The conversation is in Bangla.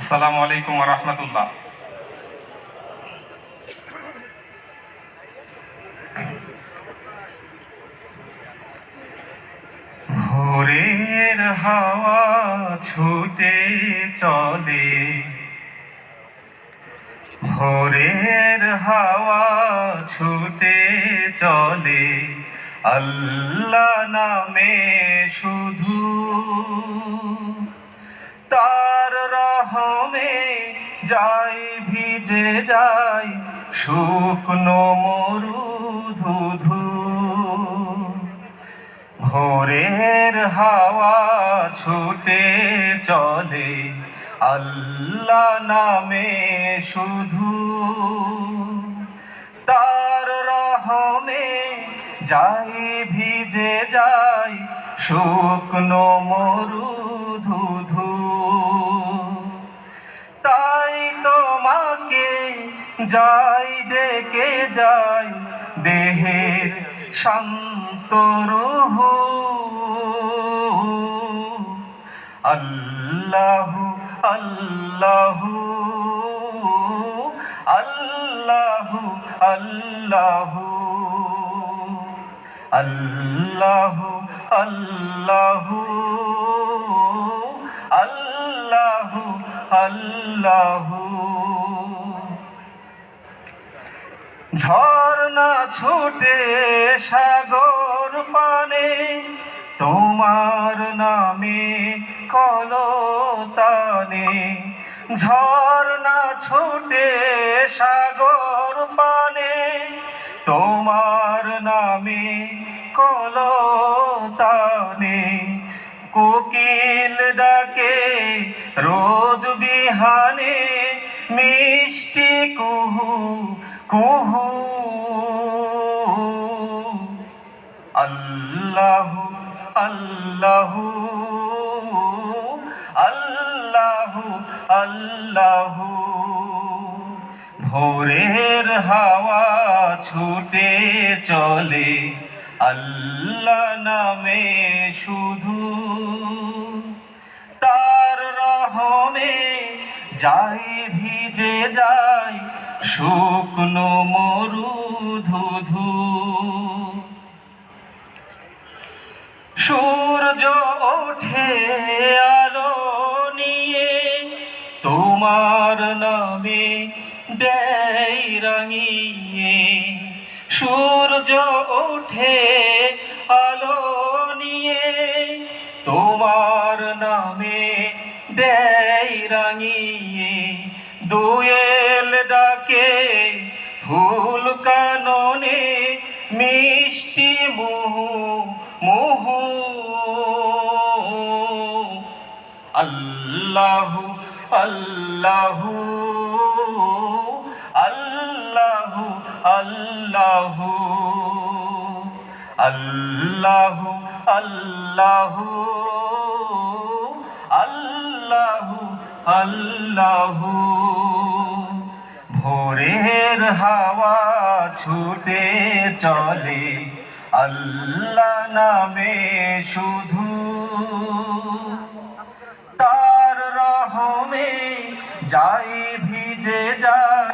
আসসালামু আলাইকুম ওয়া রাহমাতুল্লাহ। ভোরের হাওয়া ছুটে চলে, ভোরের হাওয়া ছুটে চলে, আল্লাহ নামে শুধু তার রহমে যাই ভিজে যাই শুকনো মরু ধুধু। ভোরের হাওয়া ছুটে চলে, আল্লাহ নামে শুধু তার রহমে যাই ভিজে যাই শুকনো মরু ধুধু। তাই তোমাকে যাই ডেকে যাই দেহের শান্ত রুহু। আল্লাহু আল্লাহু আল্লাহু আল্লাহু আল্লাহু আল্লাহু আল্লাহু আল্লাহু। ঝর্ণা ছুটে সাগর পানে তোমার নামে কলতানে। ঝর্ণা ছুটে সাগর পানে তোমার নামে কলতানে। কোকিল ডাকে রোজ বিহানে মিষ্টি কুহু কুহু। আল্লাহু আল্লাহু আল্লাহু আল্লাহু। ভোরের হাওয়া ছুটে চলে, আল্লাহ নামে শুধু তার রহমে যাই ভিজে যাই শুকনো মরু ধুধু। সূর্য ওঠে আলো নিয়ে তোমার নামে দেয় রাঙিয়ে। সূর্য ওঠে আলো নিয়ে তোমার নামে দেয় রাঙিয়ে। দোয়েল ডাকে ফুল কাননে মিষ্টি মুহু মুহু। আল্লাহু আল্লাহু আল্লাহু আল্লাহু আল্লাহু আল্লাহু আল্লাহু আল্লাহু। ভোরের হাওয়া ছুটে চলে, আল্লাহ নামে শুধু তার রহমে যাই ভিজে যায়